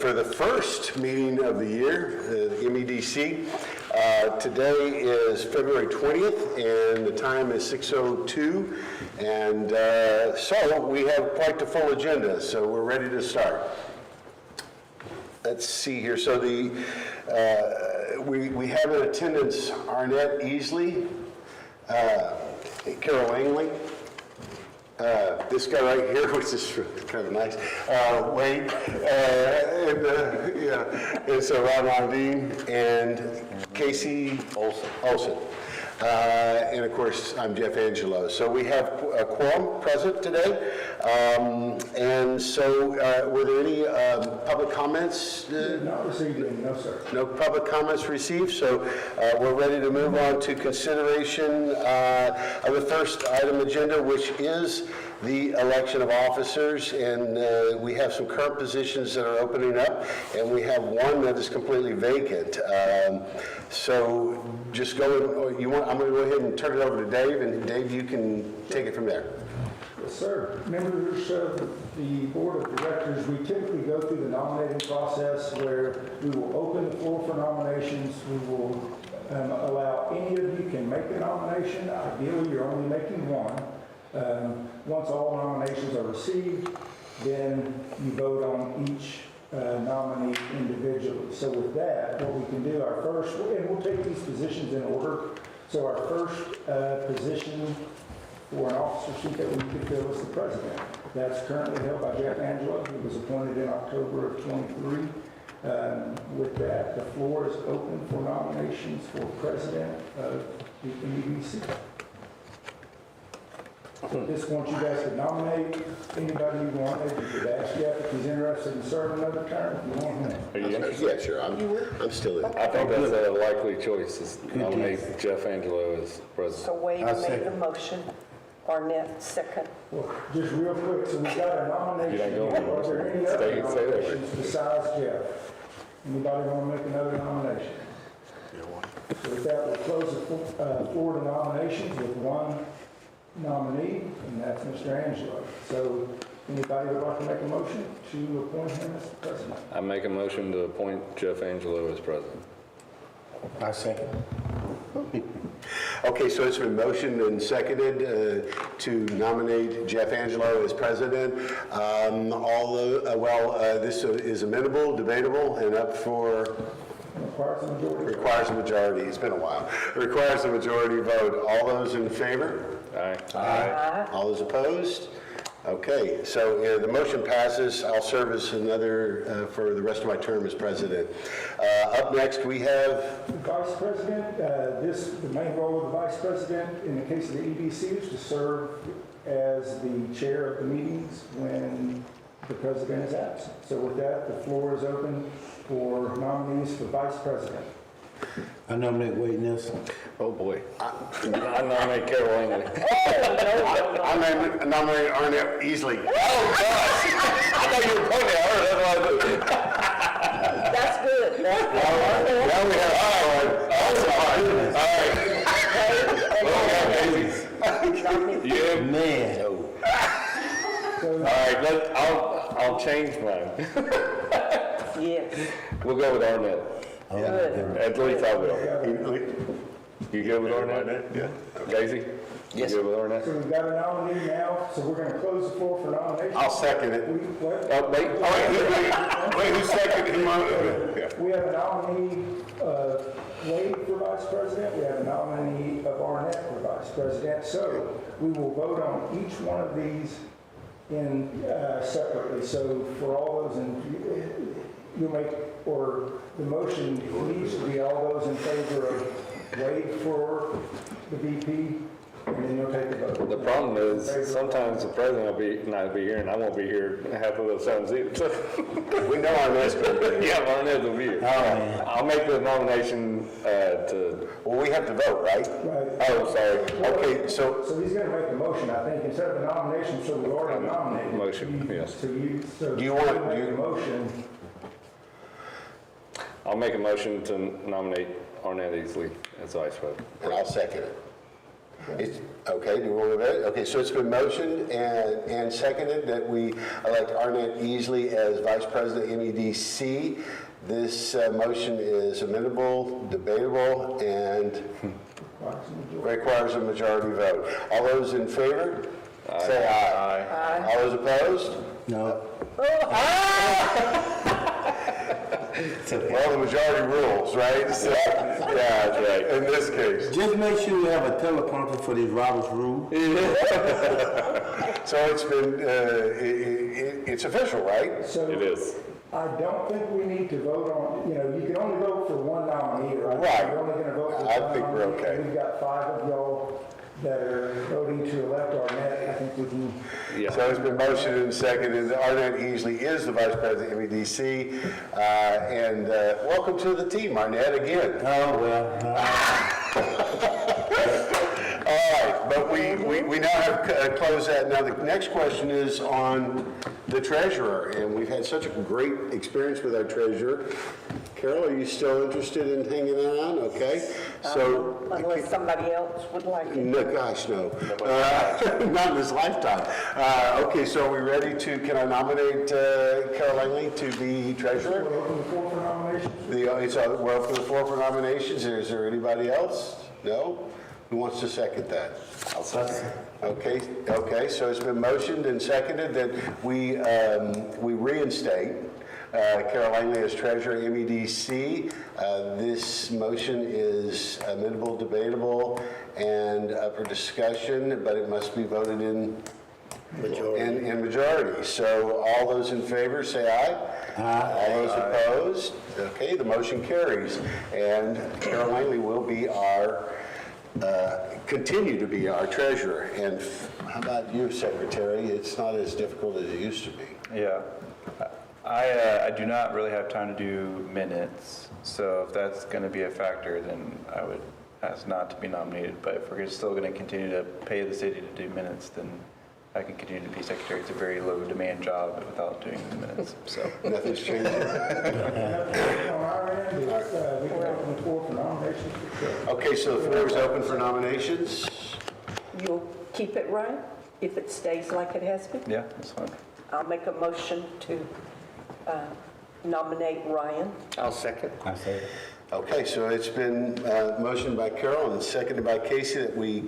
For the first meeting of the year, the MEDC, today is February 20th, and the time is 6:02, and so we have quite the full agenda, so we're ready to start. Let's see here. So we have in attendance Arnett Easley, Carol Langley, this guy right here, which is kind of nice, Wade, and so Ron Londine and Casey Olson. And of course, I'm Jeff Angelo. So we have a quorum present today. And so were there any public comments? Not received, no, sir. No public comments received, so we're ready to move on to consideration of the first item agenda, which is the election of officers, and we have some current positions that are opening up, and we have one that is completely vacant. So just go, I'm going to go ahead and turn it over to Dave, and Dave, you can take it from there. Yes, sir. Members of the Board of Directors, we typically go through the nominating process where we will open the floor for nominations. We will allow any of you can make a nomination. Ideally, you're only making one. Once all nominations are received, then you vote on each nominee individually. So with that, what we can do, our first, and we'll take these positions in order. So our first position for an officer seat that we could fill is the president. That's currently held by Jeff Angelo. He was appointed in October of 23. With that, the floor is open for nominations for president of the MEDC. At this point, you guys could nominate anybody you wanted. You could ask Jeff if he's interested in serving another term, if you want him. Are you interested? Yeah, sure, I'm still in. I think that's a likely choice, is nominate Jeff Angelo as So president. Wade made the motion, Arnett second. Well, just real quick, so we've got a nomination. You ain't going Are there any Stay other there. nominations besides Jeff? Anybody want to make another nomination? So with that, we'll close the floor to nominations with one nominee, and that's Mr. Angelo. So anybody would like to make a motion to appoint him as president? I make a motion to appoint Jeff Angelo as president. I second. Okay, so it's been motioned and seconded to nominate Jeff Angelo as president. This is amendable, debatable, and up for... Requires a majority. Requires a majority. It's been a while. Requires a majority vote. All those in favor? Aye. Aye. All those opposed? Okay, so the motion passes. I'll serve as another for the rest of my term as president. Up next, we have... The vice president, the main role of the vice president in the case of the EDC is to serve as the chair of the meetings when the president is absent. So with that, the floor is open for nominees for vice president. I nominate Wade Nelson. Oh, boy. I nominate Carol Langley. I nominate Arnett Easley. Oh, gosh! I thought you were pointing at her, that's what I That's good. That's good. Now we have All right. Yeah, Man. all right, I'll change mine. Yes. We'll go with Arnett. Good. At least I will. You good with Arnett? Yeah. Daisy? Yes. You good with Arnett? So we've got a nominee now, so we're going to close the floor for nominations. I'll second it. Wait. Who seconded him? We have a nominee of Wade for vice president. We have a nominee of Arnett for vice president. So we will vote on each one of these separately. So for all those, you'll make, or the motion needs to be all those in favor of Wade for the VP, and then you'll take the vote. The problem is, sometimes the president will not be here, and I won't be here half of those times either. We know Arnett's going to be. Yeah, Arnett will be here. man. I'll make the nomination to, Well, we have to vote, right? Right. Oh, sorry. Okay, so So he's going to make the motion, I think, instead of a nomination, so we've already nominated. Motion, yes. So you You make the motion. I'll make a motion to nominate Arnett Easley as vice president. and I'll second it. Okay, do we want to vote? Okay, so it's been motioned and seconded that we elect Arnett Easley as Vice President MEDC. This motion is amendable, debatable, and requires a majority vote. All those in favor? Say aye. Aye. All those opposed? No. Well, the majority rules, right? So, yeah, that's right, in this case. Just make sure you have a teleprompter for these Robert's rules. So it's been, it's official, right? So It is. I don't think we need to vote on, you can only vote for one nominee, right? Right. You're only gonna vote for I one think we're nominee, okay. and we've got 5 of y'all that are voting to elect Arnett. I think we can, So it's been motioned and seconded that Arnett Easley is the Vice President of MEDC. And welcome to the team, Arnett, again. Oh, well. All right, but we now have closed that. Now, the next question is on the treasurer, and we've had such a great experience with our treasurer. Carol, are you still interested in hanging on? Okay, so. Unless somebody else would like it. No, gosh, no. Not in this lifetime. Okay, so are we ready to, can I nominate Carol Langley to be treasurer? we'll open the floor for nominations. We're up for the floor for nominations. Is there anybody else? No? Who wants to second that? I'll second. Okay, so it's been motioned and seconded that we reinstate Carol Langley as treasurer MEDC. This motion is amendable, debatable, and up for discussion, but it must be voted in majority. So all those in favor, say aye. Aye. All those opposed? Okay, the motion carries. And Carol Langley will be continue to be our treasurer. And how about you, Secretary? It's not as difficult as it used to be. Yeah. I do not really have time to do minutes, so if that's going to be a factor, then I would ask not to be nominated. But if we're still going to continue to pay the city to do minutes, then I can continue to be secretary. It's a very low demand job without doing the minutes, so. Nothing's changing. On our end, we can open the floor for nominations. Okay, so the floor is open for nominations. You'll keep it right if it stays like it has been? Yeah, that's fine. I'll make a motion to nominate Ryan. I'll second. I say. Okay, so it's been motioned by Carol and seconded by Casey that we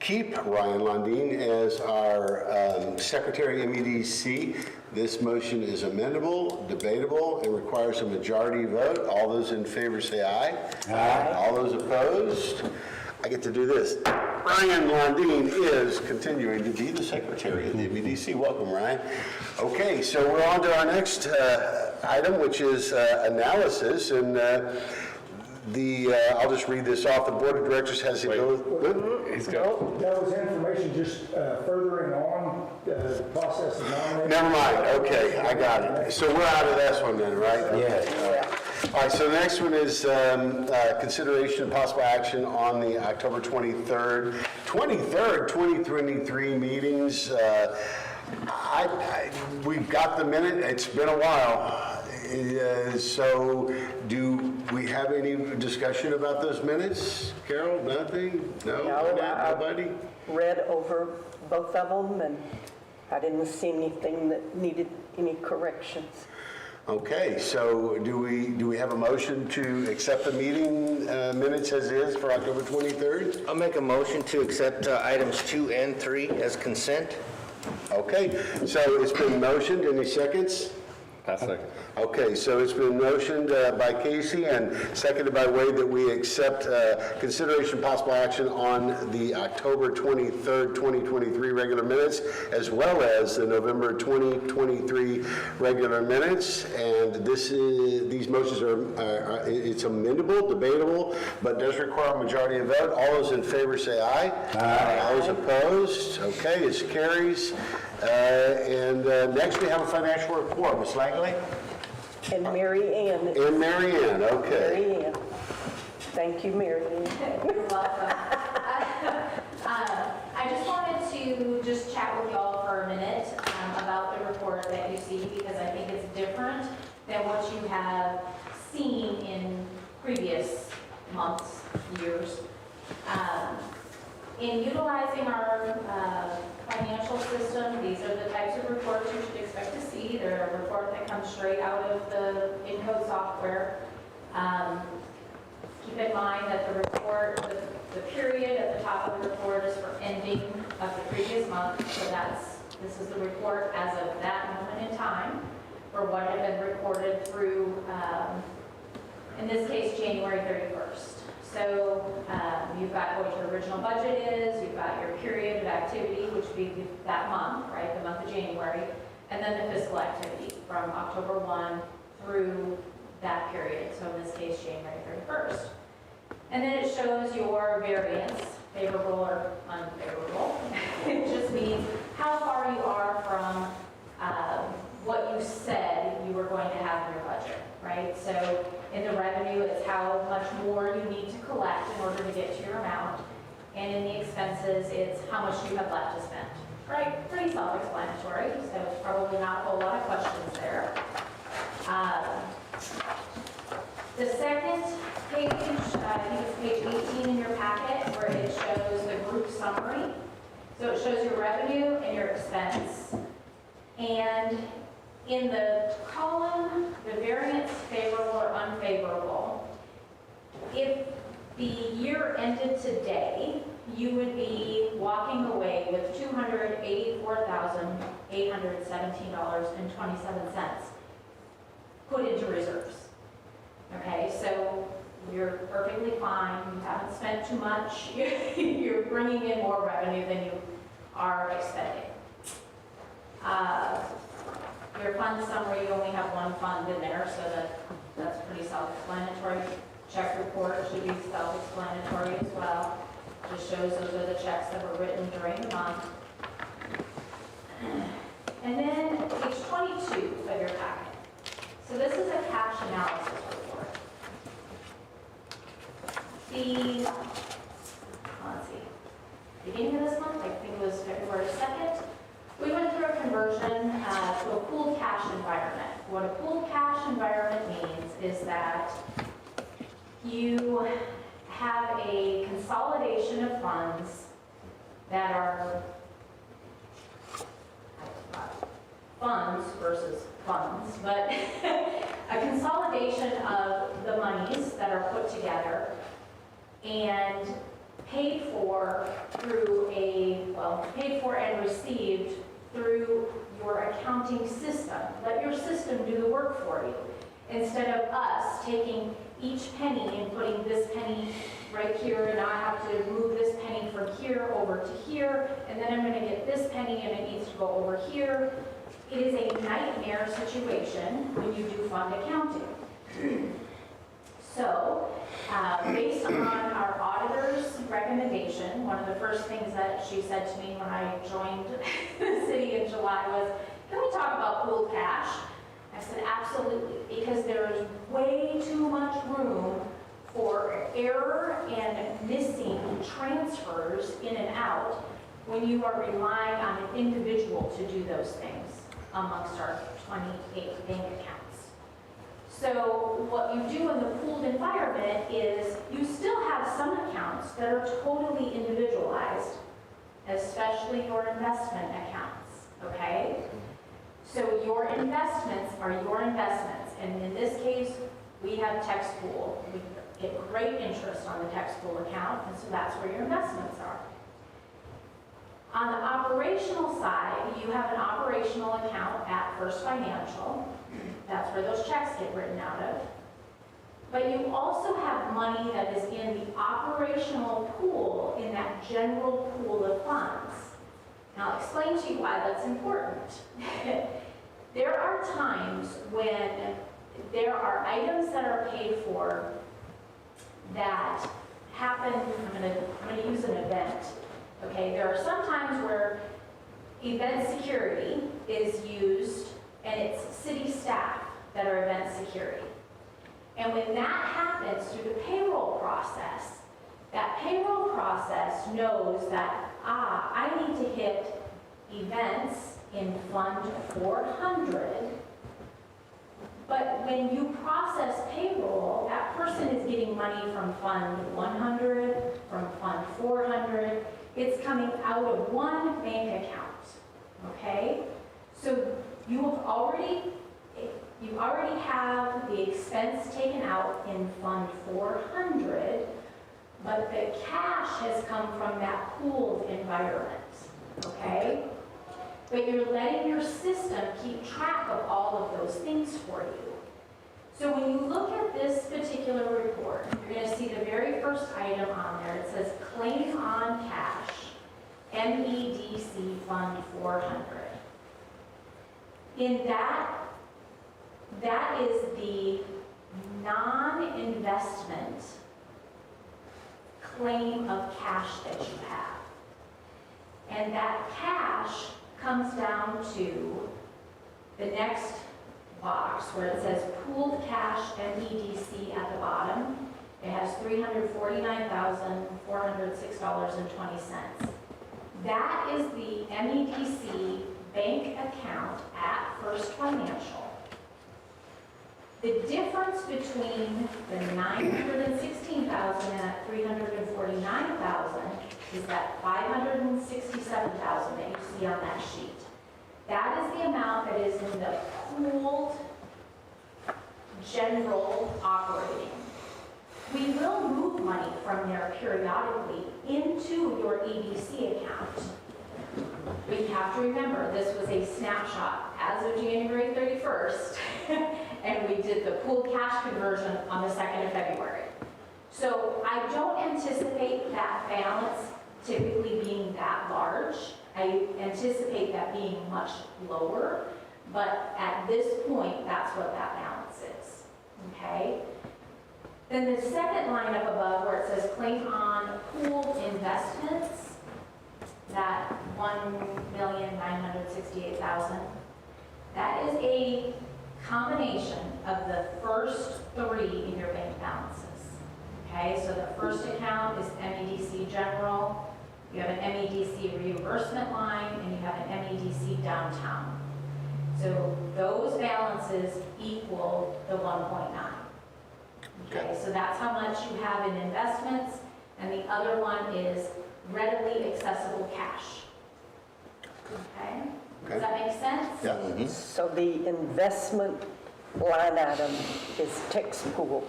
keep Ryan Lundeen as our Secretary MEDC. This motion is amendable, debatable, and requires a majority vote. All those in favor say aye. Aye. All those opposed? I get to do this. Ryan Lundeen is continuing to be the Secretary of the MEDC. Welcome, Ryan. Okay, so we're on to our next item, which is analysis, and I'll just read this off. The Board of Directors has the ability. He's got, That was information just furthering on the process of nominating. Never mind, okay, I got it. So we're out of this one then, right? Okay. All right, so the next one is consideration and possible action on the October 23rd, 2023 meetings. We've got the minute, it's been a while. So do we have any discussion about those minutes? Carol, nothing? No? Nobody? Read over both of them, and I didn't see anything that needed any corrections. Okay, so do we have a motion to accept the meeting minutes as is for October 23rd? I'll make a motion to accept items 2 and 3 as consent. Okay, so it's been motioned. Any seconds? I second. Okay, so it's been motioned by Casey and seconded by Wade that we accept consideration possible action on the October 23rd, 2023 regular minutes, as well as the November 2023 regular minutes. And these motions it's amendable, debatable, but does require a majority of vote. All those in favor say aye. Aye. All those opposed? Okay, it carries. Next we have a financial report. Ms. Langley? And Mary Ann. And Mary Ann, okay. Mary Ann. Thank you, Mary Ann. You're welcome. I just wanted to just chat with y'all for a minute about the report that you see, because I think it's different than what you have seen in previous months, years. In utilizing our financial system, these are the types of reports you should expect to see. They're a report that comes straight out of the Encode software. Keep in mind that the report, the period at the top of the report is for ending of the previous month. So this is the report as of that moment in time for what had been recorded through, in this case, January 31st. So you've got what your original budget is, you've got your period of activity, which would be that month, right, the month of January, and then the fiscal activity from October 1 through that period, so in this case, January 31st. And then it shows your variance, favorable or unfavorable. It just means how far you are from what you said you were going to have in your budget, right? So in the revenue, it's how much more you need to collect in order to get to your amount. And in the expenses, it's how much you have left to spend, right? Pretty self-explanatory, so it's probably not a whole lot of questions there. The second page, I think it's page 18 in your packet, where it shows the group summary. So it shows your revenue and your expense. And in the column, the variance favorable or unfavorable, if the year ended today, you would be walking away with $284,817.27 put into reserves. Okay, so you're perfectly fine, you haven't spent too much, you're bringing in more revenue than you are expending. Your fund summary, you only have one fund in there, so that's pretty self-explanatory. Check report should be self-explanatory as well. Just shows those are the checks that were written during the month. And then page 22 of your packet. So this is a cash analysis report. Let's see, beginning of this month, I think it was February 2nd, we went through a conversion to a pooled cash environment. What a pooled cash environment means is that you have a consolidation of funds that are funds versus funds, but a consolidation of the monies that are put together and paid for through paid for and received through your accounting system. Let your system do the work for you. Instead of us taking each penny and putting this penny right here, and I have to move this penny from here over to here, and then I'm going to get this penny and it needs to go over here. It is a nightmare situation when you do fund accounting. So, based on our auditor's recommendation, one of the first things that she said to me when I joined the city in July was, can we talk about pooled cash? I said, absolutely, because there is way too much room for error and missing transfers in and out when you are relying on an individual to do those things amongst our 28 bank accounts. So what you do in the pooled environment is you still have some accounts that are totally individualized, especially your investment accounts, okay? So your investments are your investments, and in this case, we have tax pool. We get great interest on the tax pool account, and so that's where your investments are. On the operational side, you have an operational account at First Financial. That's where those checks get written out of. But you also have money that is in the operational pool in that general pool of funds. Now, I'll explain to you why that's important. There are times when there are items that are paid for that happen, I'm going to use an event. Okay, there are some times where event security is used and it's city staff that are event security. And when that happens through the payroll process, that payroll process knows that, I need to hit events in Fund 400, but when you process payroll, that person is getting money from Fund 100, from Fund 400, It's coming out of one bank account, okay? So you already have the expense taken out in Fund 400, but the cash has come from that pooled environment, okay? But you're letting your system keep track of all of those things for you. So when you look at this particular report, you're going to see the very first item on there. It says claim on cash, MEDC Fund 400. In that is the non-investment claim of cash that you have. And that cash comes down to the next box where it says pooled cash MEDC at the bottom. It has $349,406.20. That is the MEDC bank account at First Financial. The difference between the $916,000 and that $349,000 is that $567,000 that you see on that sheet. That is the amount that is in the pooled general operating. We will move money from there periodically into your EDC account. But you have to remember, this was a snapshot as of January 31st, and we did the pooled cash conversion on the 2nd of February. So I don't anticipate that balance typically being that large. I anticipate that being much lower, but at this point, that's what that balance is, okay? Then the second line up above where it says claim on pooled investments, that $1,968,000, that is a combination of the first three in your bank balances, okay? So the first account is MEDC General, you have an MEDC reimbursement line, and you have an MEDC downtown. So those balances equal the 1.9. Okay, so that's how much you have in investments, and the other one is readily accessible cash. Okay? Does that make sense? Yeah. So the investment line item is tax pool.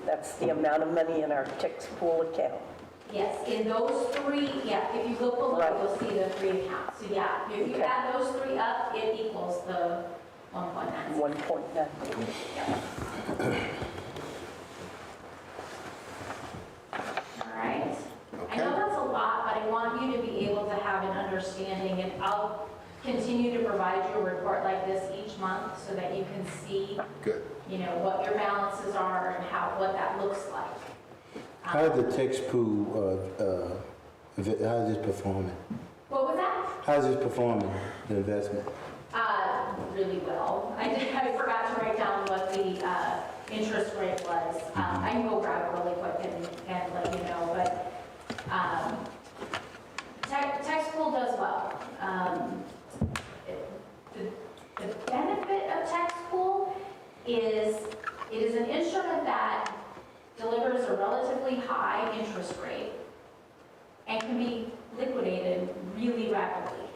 That's the amount of money in our tax pool account. Yes, in those three, yeah, if you look below, Right. you'll see the three accounts. So yeah, if you Okay. add those three up, it equals the 1.9. 1.9. All right? I Okay. know that's a lot, but I want you to be able to have an understanding, and I'll continue to provide you a report like this each month so that you can see, Good. you know, what your balances are and what that looks like. How is the text pool, how is this performing? What was that? How is this performing, the investment? Really well. I forgot to write down what the interest rate was. I can go grab it really quick and let you know, but tax pool does well. The benefit of tax pool is it is an instrument that delivers a relatively high interest rate and can be liquidated really rapidly.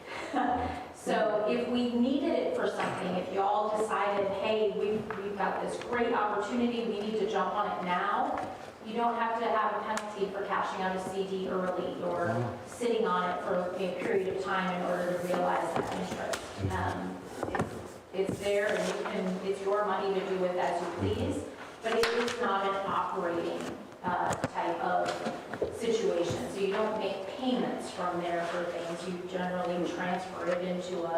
So if we needed it for something, if you all decided, hey, we've got this great opportunity, we need to jump on it now, you don't have to have a penalty for cashing out a CD early or sitting on it for a period of time in order to realize that interest. It's there and it's your money to do with as you please, but it is not an operating type of situation. So you don't make payments from there for things. You generally transfer it into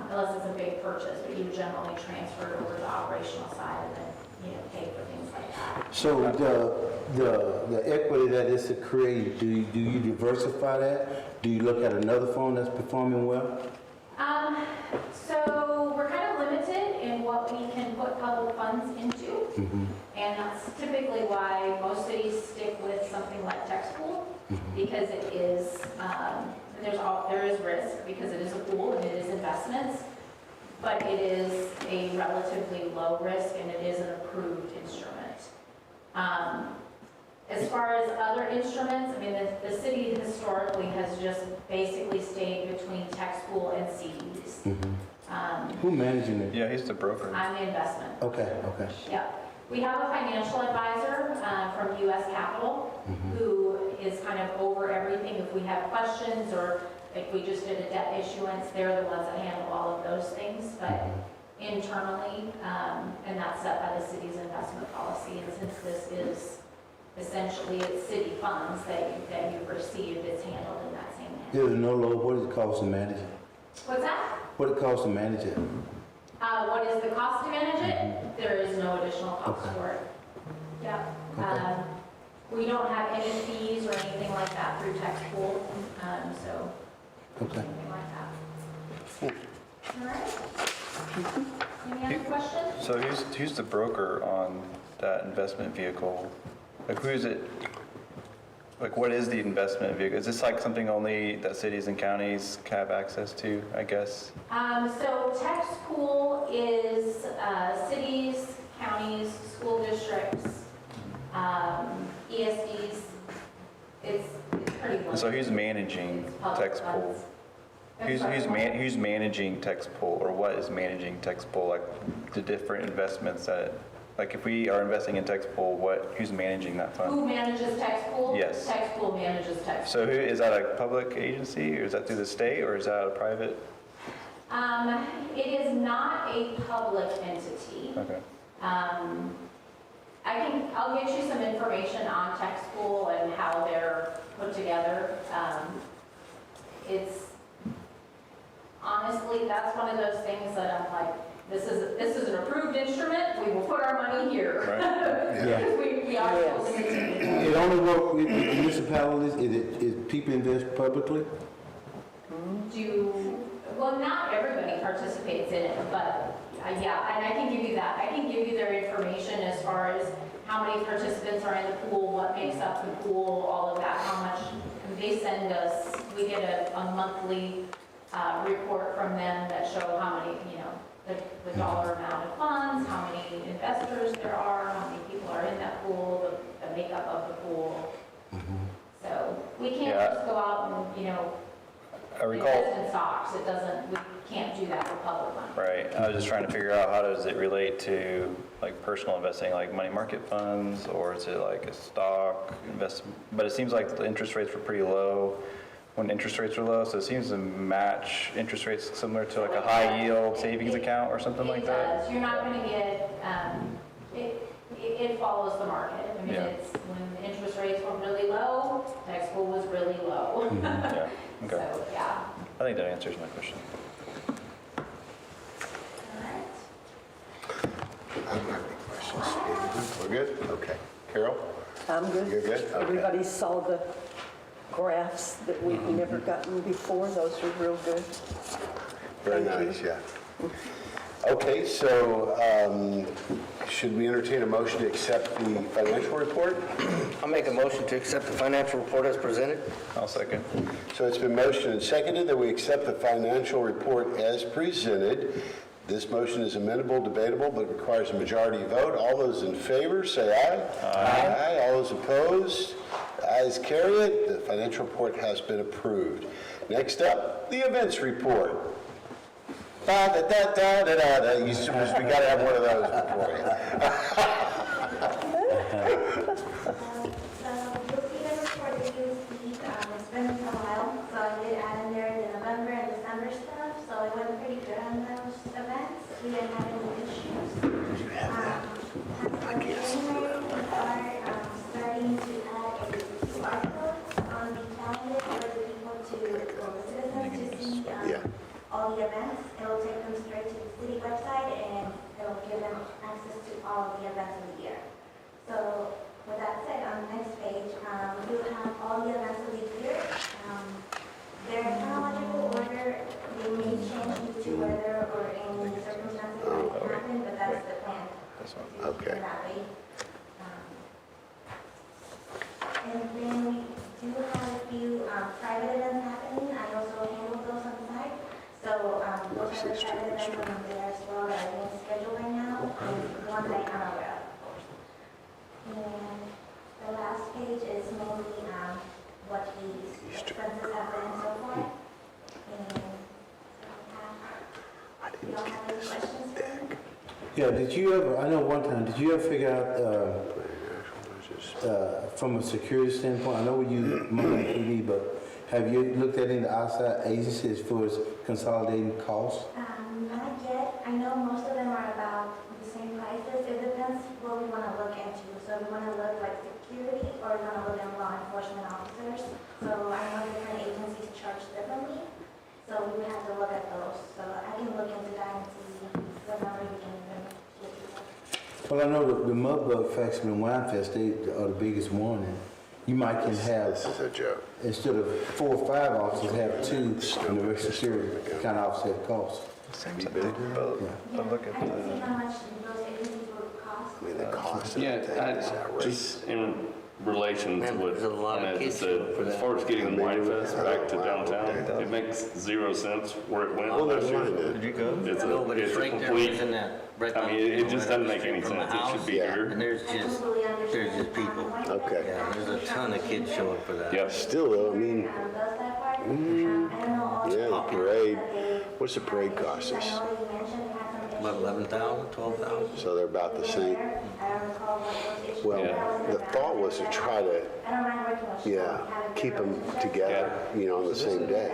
unless it's a big purchase, but you generally transfer it over to the operational side and then, pay for things like that. So the equity that is created, do you diversify that? Do you look at another phone that's performing well? So we're kind of limited in what we can put public funds into. And that's typically why most cities stick with something like tax pool, because it is, there is risk because it is a pool and it is investments, but it is a relatively low risk and it is an approved instrument. As far as other instruments, I mean, the city historically has just basically stayed between tax pool and CDs. Who managing it? Yeah, he's the broker. I'm the investment. Okay, okay. Yeah. We have a financial advisor from US Capital who is kind of over everything. If we have questions or if we just did a debt issuance, they're the ones that handle all of those things. But internally, and that's set by the city's investment policy. And since this is essentially it's city funds that you've received, it's handled in that same manner. There's no law, what does it cost to manage it? What's that? What it costs to manage it? What is the cost to manage it? There is no additional cost Okay. for it. Yeah. Okay. We don't have any fees or anything like that through tax pool, so Okay. anything like that. All right. Any other questions? So who's the broker on that investment vehicle? Like who is it? Like what is the investment vehicle? Is this like something only that cities and counties have access to, I guess? So tax pool is cities, counties, school districts, ESDs. It's pretty And much. so who's managing tax pool? Who's managing tax pool, or what is managing tax pool? Like the different investments that, like if we are investing in tax pool, who's managing that fund? Who manages tax pool? Yes. Tax pool manages tax. So is that a public agency, or is that through the state, or is that a private? It is not a public entity. Okay. I'll get you some information on tax pool and how they're put together. It's, honestly, that's one of those things that I'm like, this is an approved instrument, we will put our money here. Yeah. Because we are supposed to continue. It only work with municipalities, is people invest publicly? Well, not everybody participates in it, but yeah, and I can give you that. I can give you their information as far as how many participants are in the pool, what makes up the pool, all of that, how much they send us. We get a monthly report from them that show how many, the dollar amount of funds, how many investors there are, how many people are in that pool, the makeup of the pool. So we can't Yeah. just go out and, I recall. invest in stocks. We can't do that with public money. Right. I was just trying to figure out how does it relate to like personal investing, like money market funds, or is it like a stock investment? But it seems like the interest rates were pretty low when interest rates were low, so it seems to match interest rates similar to like a high yield savings account or something like It that. does. You're not going to get, it follows the market. I mean, Yeah. it's when interest rates were really low, tax pool was really low. Yeah. Okay. So, yeah. I think that answers my question. All right. I don't have any questions. We're good? Okay. Carol? I'm good. You're good? Okay. Everybody saw the graphs that we've never gotten before. Those are real good. Very Thank you. nice, yeah. Okay, so should we entertain a motion to accept the financial report? I'll make a motion to accept the financial report as presented. I'll second. So it's been motioned and seconded that we accept the financial report as presented. This motion is amendable, debatable, but requires a majority vote. All those in favor, say aye. Aye. All those opposed, ayes carry it. The financial report has been approved. Next up, the events report. We got to have one of those before you. You'll see the report that you received, it's been a while, so I did add in there the November and December stuff, so it went pretty good on those events. We didn't have any issues. January, we are starting to add a QR code on the calendar for the people citizens to see all the events. It'll take them straight to the city website and it'll give them access to all of the events of the year. So with that said, on the next page, we'll have all the events of the year. Their chronological order, they may change due to weather or any circumstances that can happen, but that's the plan. Okay. That way. And then we do have a few private events happening. I also handle those on the side. So those are the private events on there as well that are being scheduled right now, and the ones that I'm aware of, of course. And the last page Yeah, did you ever, I know one time, did you ever figure out, from a security standpoint, I know we use Montgomery PD, but have you looked at any outside agencies as far as consolidating costs? Not yet. I know most of them are about the same prices. It depends what we want to look into. So we want to look like security or we want to look at law enforcement officers. So I know different agencies charge differently. So we would have to look at those. So I can look into that and see what number we can even look at. Well, I know the Mudbug Festival and Wine Fest, they are the biggest one, and you might can have, This is a joke. instead of 4 or 5 officers, have 2 in the rest security, kind of offset costs. Seems like big, but look at I didn't see the, how much those agencies would cost. I mean, the cost of Yeah, the thing is outrageous. just in relation to Man, what there's a lot of Annette kids said, for that. as far as getting the Wine Fest back to downtown, Okay. it makes 0 sense where it went Well, last there's year. one did you go? It's No, but it's a right there, complete, it's in that, right I down. mean, it just doesn't make any from the sense. It should house, be Yeah. here. And there's I just, completely understand. there's just people. Okay. Yeah, there's a ton of kids showing for that. Yep. Still though, I mean, Does that part? I don't know all the yeah, the factors parade, that they- what's the parade cost I us? know that you mentioned they had some issues. About 11,000, 12,000. So they're about the same. I don't recall what those issues Well, were. the thought was to try to, I don't mind working with yeah, keep them together, you know, on the same day.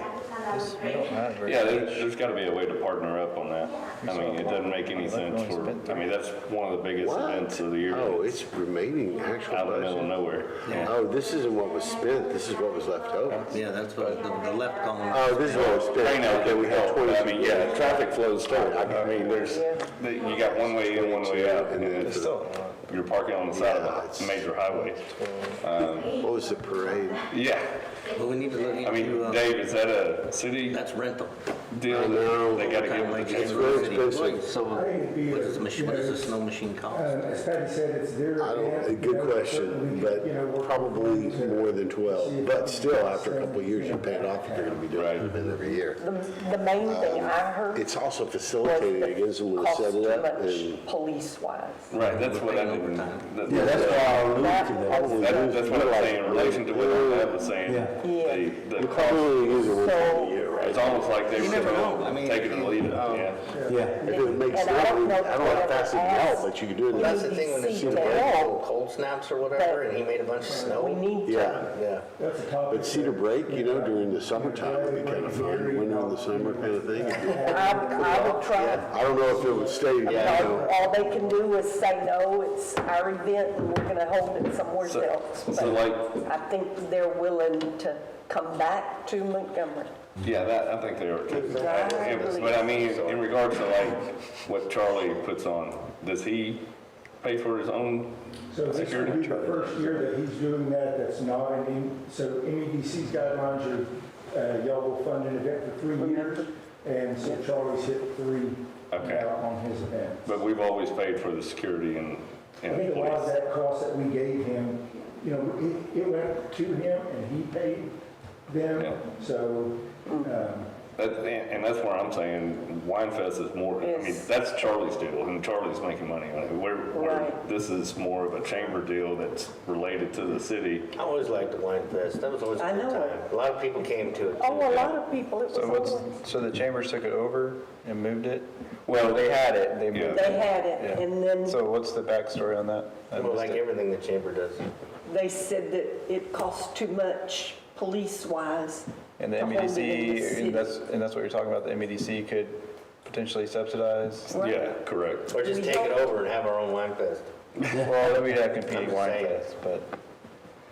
We don't have very Yeah, much. there's got to be a way to partner up on that. I mean, it doesn't make any sense for, I mean, that's one of the biggest What? events of the year. Oh, it's remaining actual Out in the middle of budget. nowhere. Yeah. Oh, this isn't what was spent, this is what was left over. Yeah, that's what, the left column. Oh, this is what was spent. Rain out Okay, there we had 20. I mean, yeah, traffic flows too. I mean, there's, you got one way in, one way out, and then It's still, you're parking on the side Yeah, of it's- a major highway. What was the parade? Yeah, But we need to look I mean, into, Dave, is that a city that's rental. deal? I know. They gotta Kind get of like with the it's It's chamber? really city expensive. employees. So I think it'd be what a- does the machine, what does a snow machine cost? As Patty said, it's their I event. don't, a you good know, question, certainly, but you know, we're probably going to more than see 12. if But we still, can after a couple of years, you pay it off, if you're gonna be doing it every year. The main thing I heard It's also was facilitating the against them to cost set too it up much and. police-wise. Right, that's what I Paying didn't. overtime. Yeah, that's why I alluded to that. That's what I'm saying, in relation to what Annette was saying. Yeah. The You cost, probably use it once a year, right? it's almost like they You were never know. I mean, take it or leave it, yeah. Yeah. If it makes And sense, I I don't don't know know if if that's a they ever help, asked but you can do it. That's the thing when the MEDC Cedar to Break help, cold snaps or whatever, and he made a bunch of We snow. need to, Yeah, Yeah. That's a topic. but Cedar Break, you know, during the summertime would be kind of fun, winter and the summer kind of thing. I would try. I don't know if it would stay, you know. All they can do is say, no, it's our event and we're gonna hold it somewhere else. So like, But I think they're willing to come back to Montgomery. yeah, that, I think they are too. Exactly. But I mean, in regards to like what Charlie puts on, does he pay for his own So this will security? be the first year that he's doing that, that's not so MEDC's guidelines are, y'all will fund an event for 3 years, and so Charlie's hit 3 Okay. now on his event. But we've always paid for the security and I think a lot of police. that cost that we gave him, you know, it went to him and he paid Yeah. them, so, And that's where I'm saying Wine Fest is more, I mean, Yes. that's Charlie's deal, and Charlie's making money on it. Right. This is more of a chamber deal that's related to the city. I always liked the Wine Fest. That was always a I good know. time. A lot of people came to it. Oh, too. a lot of people, it was so what's, always, so the chambers took it over and moved it? Well, They had it, they Yeah. moved they it. had it, Yeah. and then So what's the backstory on that? I Well, missed like it. everything the chamber does. they said that it cost too much police-wise. And the to hold it in the MEDC, city. and that's what you're talking about, the MEDC could potentially subsidize? yeah, correct. Or just We take it hope- over and have our own Wine Fest. Well, then we'd have competing I'm just wine saying. fests, but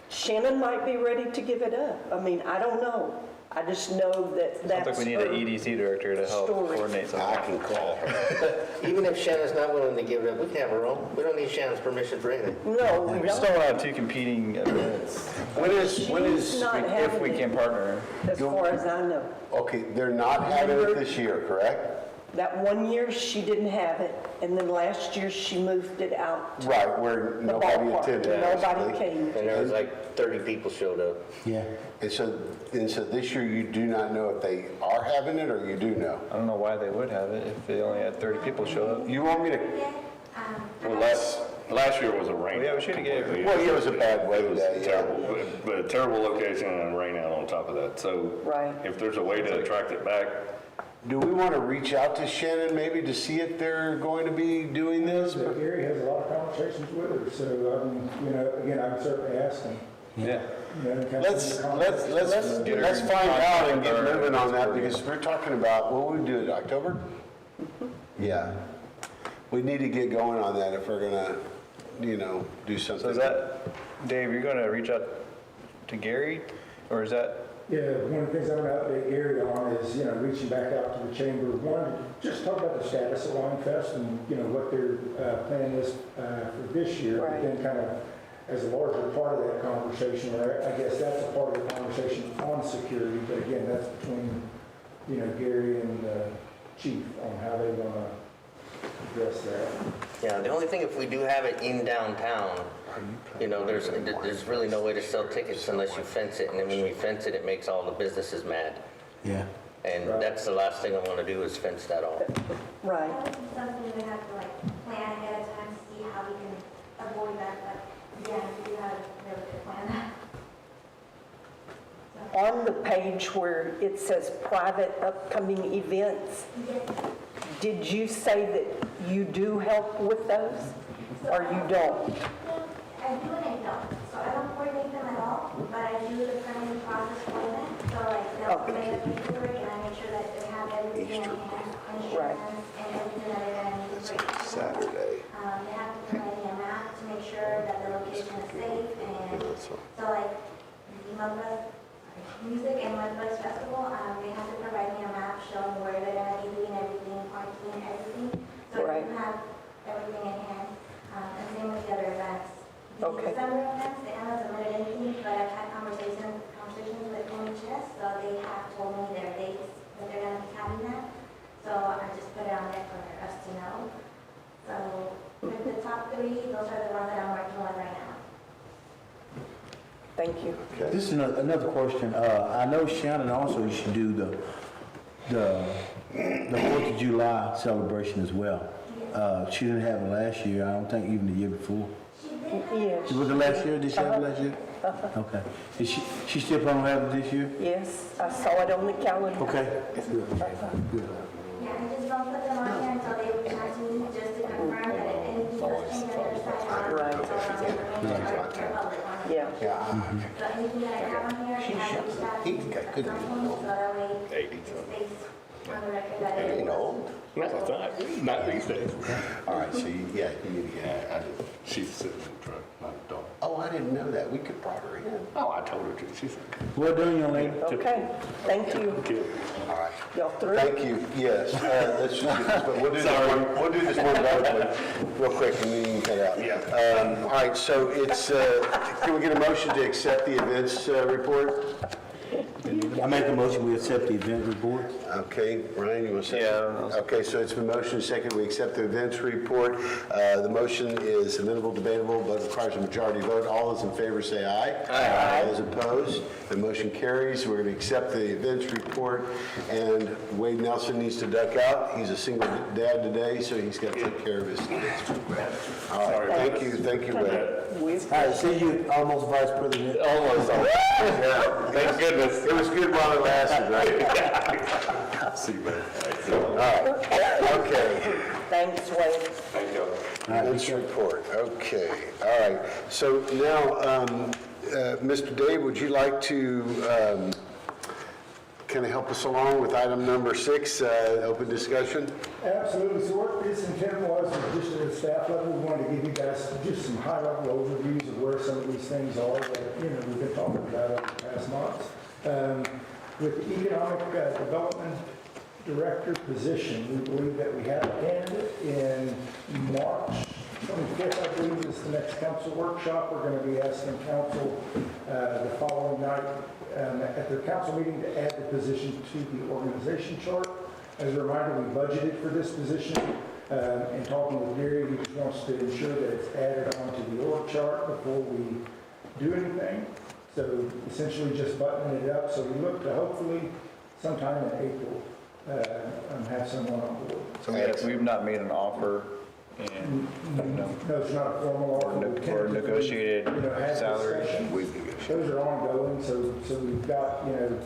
Shannon might be ready to give it up. I mean, I don't know. I just know that sounds that's like we need an her EDC director to help story. coordinate I something. can call her. Even if Shannon's not willing to give it up, we can have our own. We don't need Shannon's permission for anything. No, we We still don't, want to have two competing events, When She's is, not if having we it, can partner. as far as I know. okay, they're not having it this year, correct? That one year, she didn't have it, and then last year, she moved it out to Right, where the nobody ballpark. attended. Nobody basically. came. And there was like 30 people showed up. Yeah. And so this year you do not know if they are having it or you do know? I don't know why they would have it if they only had 30 people show up. You want me to, Well, last year was a rain. Well, yeah, we should've gave- completely. well, it was a bad It was weather day, yeah. terrible, but a terrible location and rain out on top of that. So Right. if there's a way to attract it back, do we want to reach out to Shannon maybe to see if they're going to be doing this? So Gary has a lot of conversations with her, so, again, I would certainly ask him. Yeah. Let's find out and get moving on that, because we're talking about, what would we do, October? Yeah. We need to get going on that if we're gonna, do something. So is that, Dave, you're going to reach out to Gary, or is that? Yeah, one of the things I'm gonna update Gary on is, reaching back out to the chamber. One, just talk about the status of Wine Fest and, what their plan is for this year. But Right. then kind of as a larger part of that conversation, or I guess that's a part of the conversation on security. But again, that's between, Gary and the chief on how they wanna address that. Yeah, the only thing, if we do have it in downtown, there's really no way to sell tickets unless you fence it, and then when we fence it, it makes all the businesses mad. Yeah. And that's the last thing I want to do is fence that off. Right. That would be something we have to plan ahead of time to see how we can avoid that, but yeah, we do have a really good plan. On the page where it says private upcoming events, did you say that you do help with those, or you don't? I do and I don't. So I don't coordinate them at all, but I do the permitting process for them. So they'll submit the paperwork and I make sure that they have everything in hand, Right. insurance and everything that they're gonna need for each. Saturday. They have to provide me a map to make sure that the location is safe and so the Music and Mudbuzz Festival, they have to provide me a map showing where they're gonna be doing everything, parking, everything. So I Right. do have everything in hand, and same with the other events. The Okay. December events, they haven't submitted anything, but I've had conversations with NHS, so they have told me their dates that they're gonna be having that. So I just put it on there for us to know. So with the top three, those are the ones that I'm working on right now. Thank you. This is another question. I know Shannon also used to do the 4th of July celebration as well. She didn't have it last year. I don't think even the year before. She did have Yes. Was it last year? Did she have it last year? Okay. Is she still planning on having it this year? Yes, I saw it on the calendar. Okay. Good. Yeah, I just don't put them on here until they reach out to me, just to confirm that if anything does change on their side. Right. Yeah. So anything that I have on here, I have reached out to Good. some point, so that way it stays on the record that it was. Not these days. All right, so you need to get. She's sitting in the truck, not the dog. Oh, I didn't know that. We could brought her in. Oh, I told her to. She said, Well done, young lady. Okay, thank you. All right. Y'all through? Thank you, yes. Let's just get this, but we'll do this one real quick, and then you can cut out. Yeah. All right, so it's, can we get a motion to accept the events report? I make a motion, we accept the event report. Okay, Ryan, you want to say? Yeah. Okay, so it's been motion second, we accept the events report. The motion is amendable, debatable, but requires a majority vote. All those in favor say aye. Aye. All those opposed, the motion carries. We're going to accept the events report, and Wade Nelson needs to duck out. He's a single dad today, so he's got to take care of his kids. All right, thank you, Wade. All right, see you almost vice president. almost. Yeah, Thank goodness. it was good while it lasted, right? See you, man. All right, okay. Thanks, Wade. Thank you. Events report, okay, all right. So now, Mr. Dave, would you like to kind of help us along with item number 6, open discussion? Absolutely. So what this intent was just at a staff level, we wanted to give you guys just some high-level overviews of where some of these things are that, we've been talking about over the past months. With the Economic Development Director position, we believe that we have a candidate in March 25th, I believe, is the next council workshop. We're going to be asking council the following night at their council meeting to add the position to the organization chart. As a reminder, we budgeted for this position, and talking with Gary, he just wants to ensure that it's added onto the org chart before we do anything. So essentially just buttoning it up. So we look to hopefully sometime in April have someone on board. So we've not made an offer and No, it's not a formal offer. We or tentatively, negotiated have salary. discussions. Those are ongoing, so we've got, and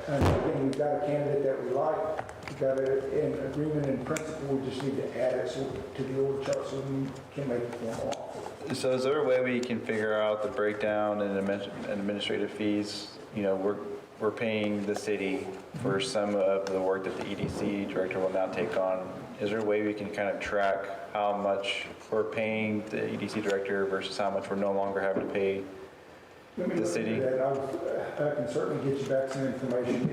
again, we've got a candidate that we like. got an agreement in principle, we just need to add it to the org chart so we can make it formal offer. So is there a way we can figure out the breakdown and administrative fees? You know, we're paying the city for some of the work that the EDC director will now take on. Is there a way we can kind of track how much we're paying the EDC director versus how much we're no longer having to pay Let me the look city? into that. I can certainly get you back some information.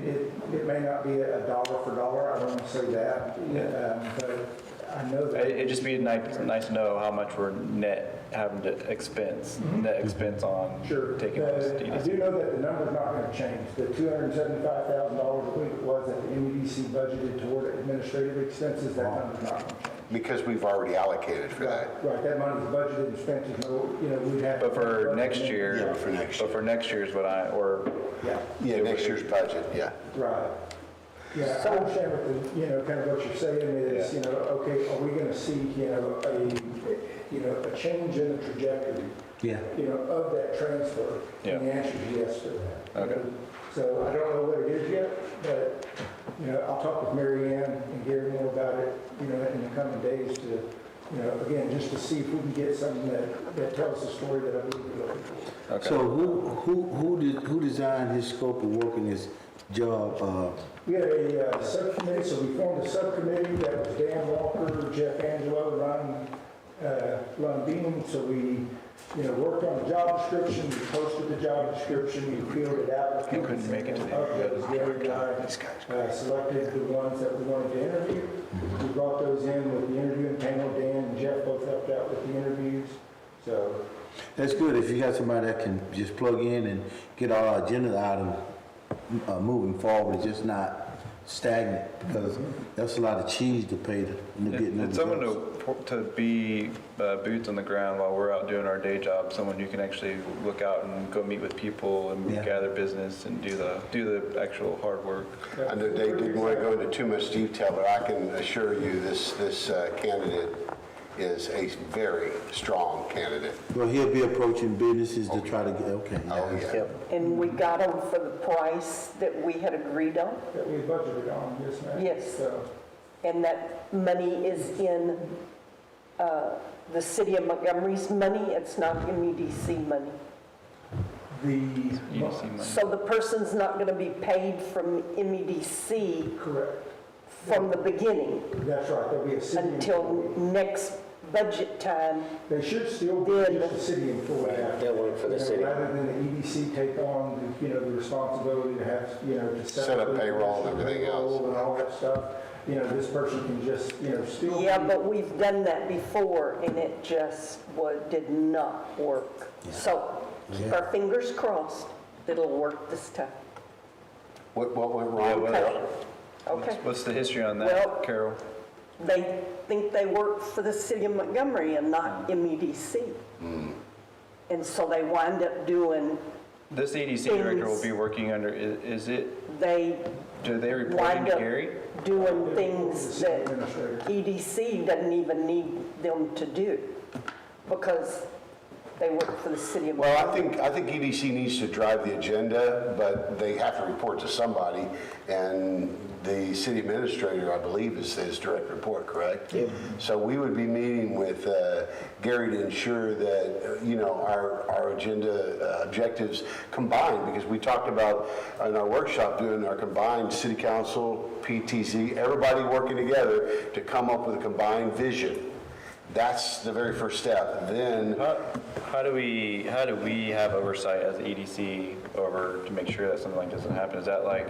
It may not be a dollar for dollar, I don't want to say that, but I know that. It'd just be nice to know how much we're net having to expense, net expense on Sure. taking this to I do EDC. know that the number's not going to change. The $275,000, I believe it was, that the MEDC budgeted toward administrative expenses, that number's not going to change. Because we've already allocated for that. Right, that money's budgeted and spent, we'd have. But for next year. Yeah, for next year. But for next year's what Yeah, Yeah, next year's budget, yeah. right. Yeah, I understand what the, kind of what you're saying is, okay, are we going to see, a change in the trajectory, Yeah. of that transfer? Yeah. And the answer is yes to that. Okay. So I don't know what it is yet, but, I'll talk with Mary Ann and Gary more about it, in the coming days to, again, just to see if we can get something that tells the story that I believe we're looking for. Okay. So who designed his scope of work in his job? We had a subcommittee, so we formed a subcommittee that was Dan Walker, Jeff Angelo, Ron Beam. So we, worked on the job description, we posted the job description, we fielded applicants. You couldn't make it to the Updates. Gary and I selected the ones that we wanted to interview. We brought those in with the interviewing panel. Dan and Jeff both helped out with the interviews. So That's good if you got somebody that can just plug in and get all our agenda items moving forward. It's just not stagnant because that's a lot of cheese to pay to get new And someone results. to be boots on the ground while we're out doing our day job, someone you can actually look out and go meet with people and Yeah. gather business and do the actual hard work. I know Dave didn't want to go into too much detail, but I can assure you this candidate is a very strong candidate. Well, he'll be approaching businesses to try to get, okay. Oh, yeah. And we got them for the price that we had agreed on? that we budgeted on, yes, ma'am. Yes. So, And that money is in the city of Montgomery's money, it's not MEDC money. EDC money. So the person's not going to be paid from MEDC correct. from the beginning That's right, there'll be a city until employee. next budget time. They should still be Then- just a city employee. They'll work for the city. Rather than the EDC take on, the responsibility to have, to Set up payroll and everything else. payroll and all that stuff. This person can just, still. Yeah, but we've done that before and it just did not work. So keep our fingers crossed, it'll work this time. What went wrong? Okay. Okay. What's the history on Well- that, Carol? They think they work for the city of Montgomery and not MEDC. And so they wind up doing, This EDC director will be working under, is it, they do they report wind to up Gary? doing things that Administrator. EDC doesn't even need them to do because they work for the city of Well, Montgomery. I think EDC needs to drive the agenda, but they have to report to somebody, and the city administrator, I believe, is his direct report, correct? So we would be meeting with Gary to ensure that, our agenda objectives combined, because we talked about in our workshop doing our combined city council, PTZ, everybody working together to come up with a combined vision. That's the very first step. Then How do we have oversight as the EDC over to make sure that something like this doesn't happen? Is that like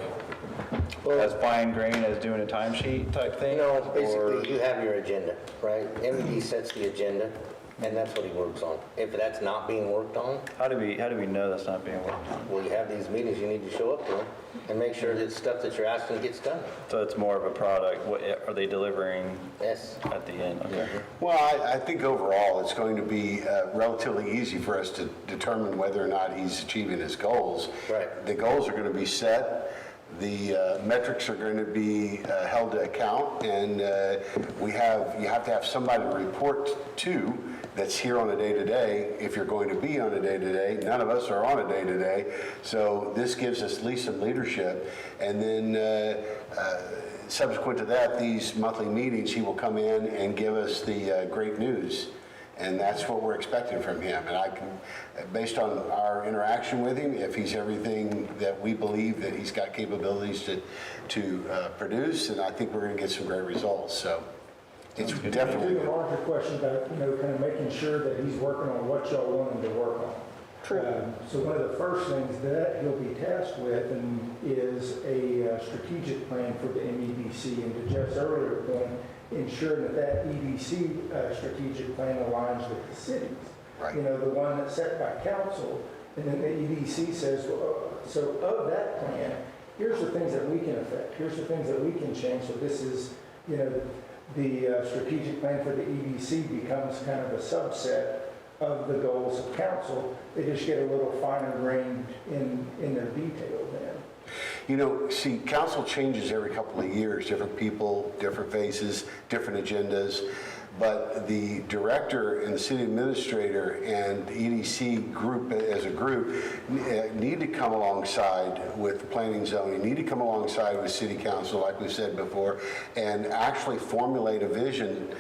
as fine grain as doing a timesheet type thing? No, Or- basically, you have your agenda, right? MED sets the agenda, and that's what he works on. If that's not being worked on, How do we know that's not being worked on? well, you have these meetings, you need to show up to them and make sure that stuff that you're asking gets done. So it's more of a product, what are they delivering Yes. at the end? Okay. Well, I think overall, it's going to be relatively easy for us to determine whether or not he's achieving his goals. Right. The goals are going to be set, the metrics are going to be held to account, and you have to have somebody to report to that's here on a day-to-day, if you're going to be on a day-to-day. None of us are on a day-to-day, so this gives us at least some leadership. And then subsequent to that, these monthly meetings, he will come in and give us the great news. And that's what we're expecting from him. And I can, based on our interaction with him, if he's everything that we believe that he's got capabilities to produce, and I think we're going to get some great results. So it's definitely To the good. larger question about, kind of making sure that he's working on what y'all want him to work on. True. So one of the first things that he'll be tasked with is a strategic plan for the MEDC. And to Jeff's earlier point, ensuring that EDC strategic plan aligns with the cities. Right. The one that's set by council, and then the EDC says, well, so of that plan, here's the things that we can affect, here's the things that we can change. So this is, the strategic plan for the EDC becomes kind of a subset of the goals of council. They just get a little finer grained in their detail then. See, council changes every couple of years, different people, different faces, different agendas. But the director and the city administrator and the EDC group as a group need to come alongside with planning and zoning, need to come alongside with city council, like we said before, and actually formulate a vision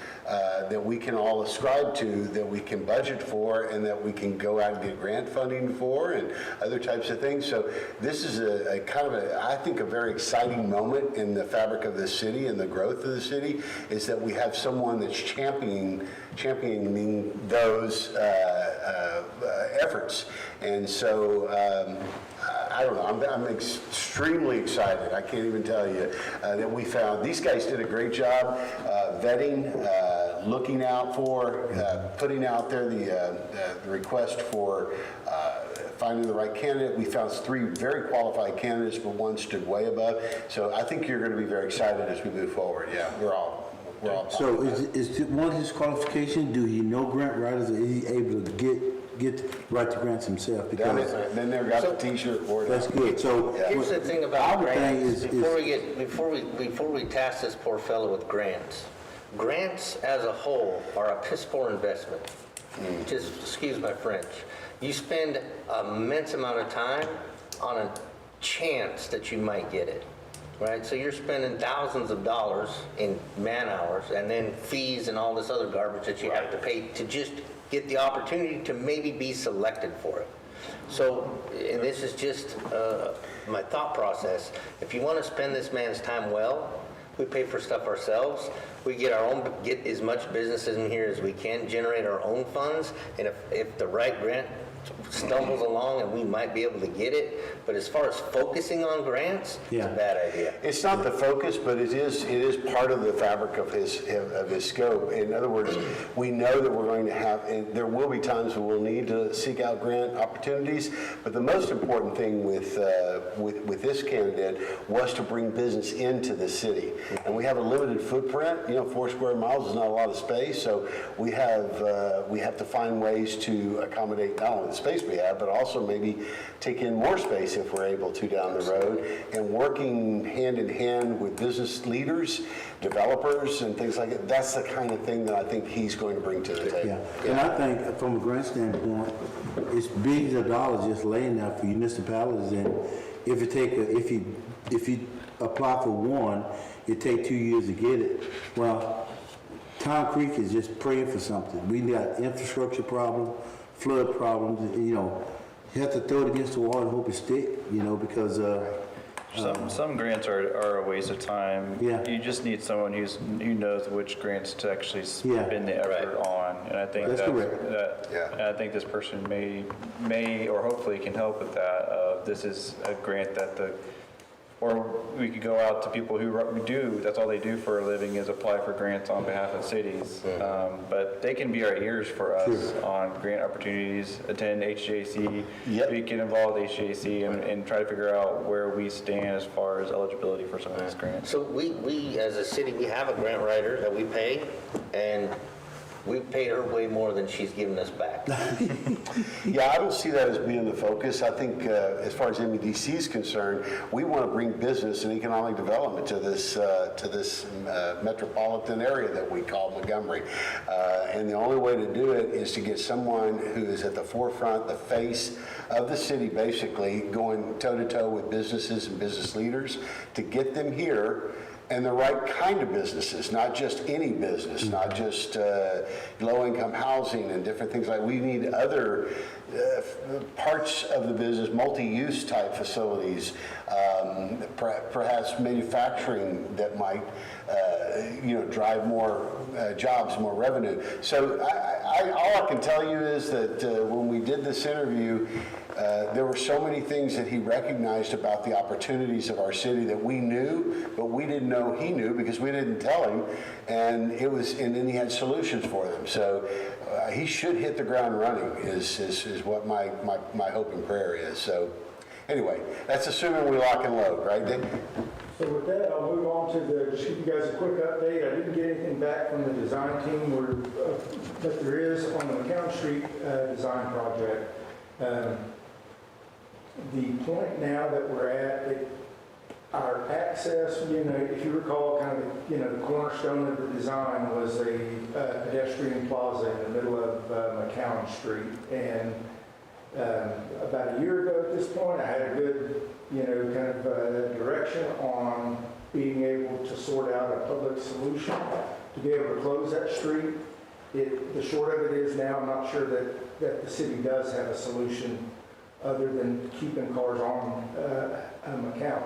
that we can all ascribe to, that we can budget for, and that we can go out and get grant funding for, and other types of things. So this is a kind of I think, a very exciting moment in the fabric of the city and the growth of the city, is that we have someone that's championing those efforts. And so I don't know, I'm extremely excited. I can't even tell you that we found, these guys did a great job vetting, looking out for, putting out there the request for finding the right candidate. We found 3 very qualified candidates, but one stood way above. So I think you're going to be very excited as we move forward. Yeah, we're all. So is one of his qualifications, do he know grant writers, or is he able to write the grants himself? Done Because it. Then they've got the T-shirt board. that's good. So Here's the thing about our thing grants, is before we task this poor fellow with grants, grants as a whole are a piss poor investment. Just excuse my French. You spend an immense amount of time on a chance that you might get it, right? So you're spending thousands of dollars in man hours and then fees and all this other garbage that you have to pay to just get the opportunity to maybe be selected for it. So, and this is just my thought process. If you want to spend this man's time well, we pay for stuff ourselves. We get as much business in here as we can, generate our own funds, and if the right grant stumbles along, and we might be able to get it. But as far as focusing on grants, it's a bad idea. It's not the focus, but it is part of the fabric of his scope. In other words, we know that we're going to have, and there will be times when we'll need to seek out grant opportunities. But the most important thing with this candidate was to bring business into the city, and we have a limited footprint. 4 square miles is not a lot of space, so we have to find ways to accommodate not only the space we have, but also maybe take in more space if we're able to down the road, and working hand in hand with business leaders, developers, and things like that. That's the kind of thing that I think he's going to bring to the table. Yeah, and I think from a grant standpoint, it's billions of dollars just laying there for municipalities, and if you apply for one, it take 2 years to get it. Well, Town Creek is just praying for something. We got infrastructure problem, flood problems, you have to throw it against the wall and hope it stick, because Some grants are a waste of time. Yeah. You just need someone who knows which grants to actually spend the effort on, and I think That's correct. and I think this person may or hopefully can help with that. This is a grant or we could go out to people who do, that's all they do for a living is apply for grants on behalf of cities. But they can be our ears for us on grant opportunities, attend HJC, get involved with HJC and try to figure out where we stand as far as eligibility for some of these grants. So we as a city, we have a grant writer that we pay, and We've paid her way more than she's given us back. Yeah, I don't see that as being the focus. I think as far as MEDC is concerned, we want to bring business and economic development to this metropolitan area that we call Montgomery. And the only way to do it is to get someone who is at the forefront, the face of the city, basically going toe-to-toe with businesses and business leaders to get them here, and the right kind of businesses, not just any business, not just low-income housing and different things like. We need other parts of the business, multi-use type facilities, perhaps manufacturing that might, drive more jobs, more revenue. So all I can tell you is that when we did this interview, there were so many things that he recognized about the opportunities of our city that we knew, but we didn't know he knew because we didn't tell him, and then he had solutions for them. So he should hit the ground running is what my hope and prayer is. So anyway, that's assuming we lock and load, right, Dick? So with that, I'll move on to just give you guys a quick update. I didn't get anything back from the design team, but there is on the McCown Street design project. The point now that we're at, our access, if you recall, kind of, the cornerstone of the design was a pedestrian plaza in the middle of McCown Street. And about a year ago at this point, I had a good, kind of direction on being able to sort out a public solution to be able to close that street. The short of it is now, I'm not sure that the city does have a solution other than keeping cars on McCown.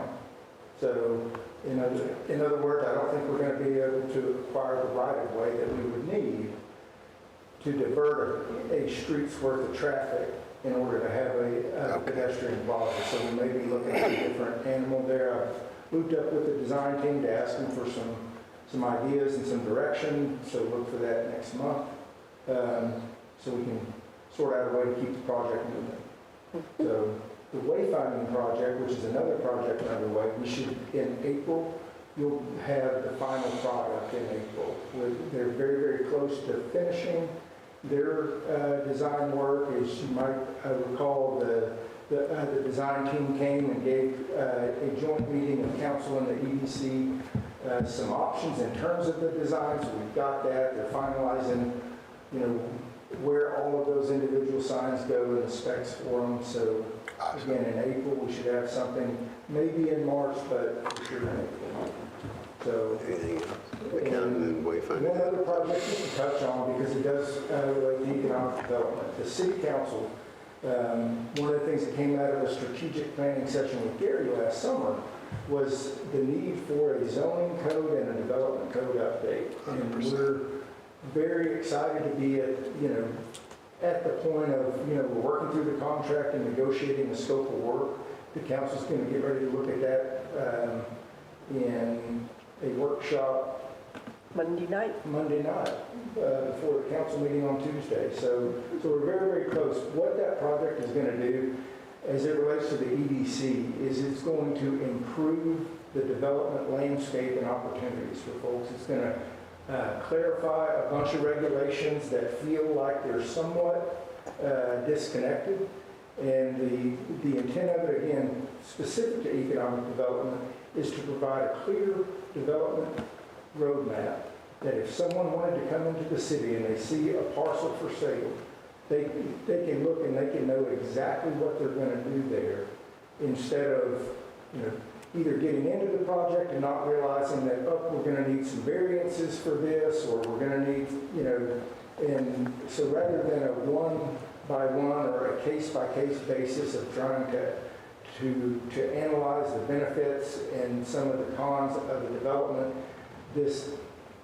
So, in other words, I don't think we're going to be able to acquire the right-of-way that we would need to divert a street's worth of traffic in order to have a pedestrian plaza. So we may be looking at a different animal there. I've looped up with the design team to ask them for some ideas and some direction, so look for that next month, so we can sort out a way to keep the project moving. So the wayfinding project, which is another project underway, we should, in April, you'll have the final product in April. They're very, very close to finishing their design work. As you might recall, the design team came and gave a joint meeting of council and the EDC some options in terms of the design. So we've got that. They're finalizing, where all of those individual signs go and the specs for them. So again, in April, we should have something, maybe in March, but for sure in April. So, And wayfinding. one other project just to touch on, because it does relate to economic development. The city council, one of the things that came out of a strategic planning session with Gary last summer was the need for a zoning code and a development code update. And we're very excited to be at the point of, we're working through the contract and negotiating the scope of work. The council's going to get ready to look at that in a workshop Monday night. Before the council meeting on Tuesday. So we're very, very close. What that project is going to do as it relates to the EDC is it's going to improve the development landscape and opportunities for folks. It's going to clarify a bunch of regulations that feel like they're somewhat disconnected. And the intent of it, again, specific to economic development, is to provide a clear development roadmap that if someone wanted to come into the city and they see a parcel for sale, they can look and they can know exactly what they're going to do there, instead of either getting into the project and not realizing that, we're going to need some variances for this, or we're going to need, and so rather than a one-by-one or a case-by-case basis of trying to analyze the benefits and some of the cons of the development, this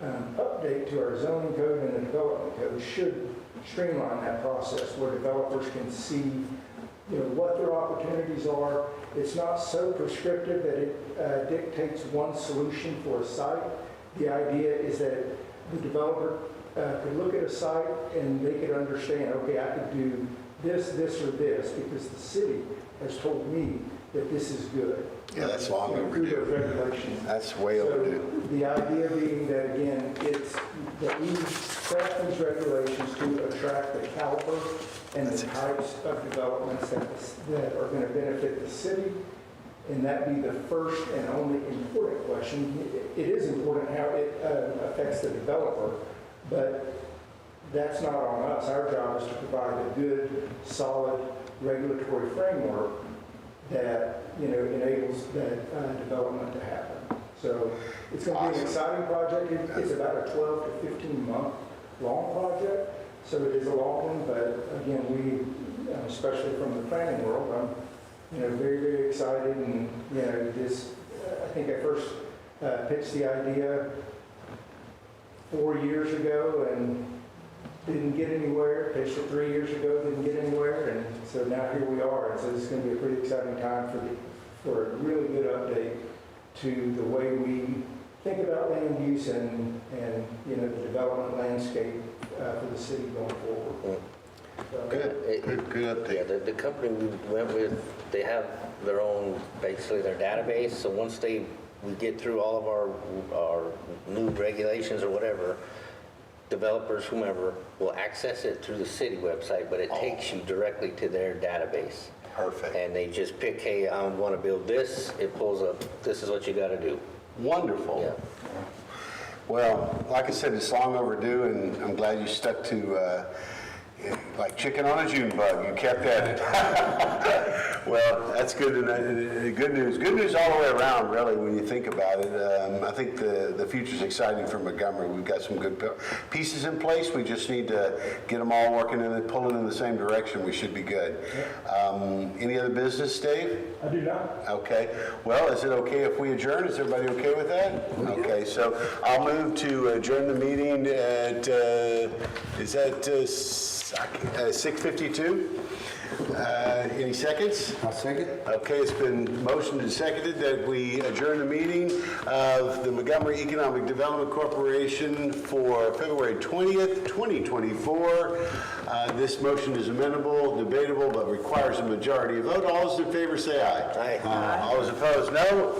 update to our zoning code and the development code should streamline that process where developers can see what their opportunities are. It's not so prescriptive that it dictates one solution for a site. The idea is that the developer could look at a site and they could understand, okay, I could do this, this, or this, because the city has told me that this is good. Yeah, that's long You know, through overdue. those regulations. That's way So overdue. the idea being that, again, it's that we craft these regulations to attract the caliber and the types of developments that are going to benefit the city. And that be the first and only important question. It is important how it affects the developer, but that's not on us. Our job is to provide a good, solid regulatory framework that, you know, enables that development to happen. So it's going to be an exciting project. It's about a 12 to 15 month long project, so it is a long one. But again, we, especially from the planning world, I'm, you know, very, very excited. And you know, this, I think I first pitched the idea 4 years ago and didn't get anywhere. Pitched it 3 years ago, didn't get anywhere, and so now here we are. And so it's going to be a pretty exciting time for a really good update to the way we think about land use and you know, the development landscape for the city going forward. So, Good Yeah, update. the company we went with, they have their own, basically their database, so once we get through all of our new regulations or whatever, developers, whomever, will access it through the city website, but it takes you directly to their database. Perfect. And they just pick, hey, I want to build this, it pulls up, this is what you got to do. Wonderful. Yeah. Well, like I said, it's long overdue, and I'm glad you stuck to, like chicken on a June bug, you kept at it. Well, that's good. Good news. Good news all the way around, really, when you think about it. I think the future's exciting for Montgomery. We've got some good pieces in place. We just need to get them all working and pulling in the same direction. We should be good. Any other business, Dave? I do not. Okay. Well, is it okay if we adjourn? Is everybody okay with that? Okay, so I'll move to adjourn the meeting at, is that 6:52? Any seconds? I'll second. Okay, it's been motioned and seconded that we adjourn the meeting of the Montgomery Economic Development Corporation for February 20th, 2024. This motion is amendable, debatable, but requires a majority vote. All those in favor say aye. Aye. All those opposed, no.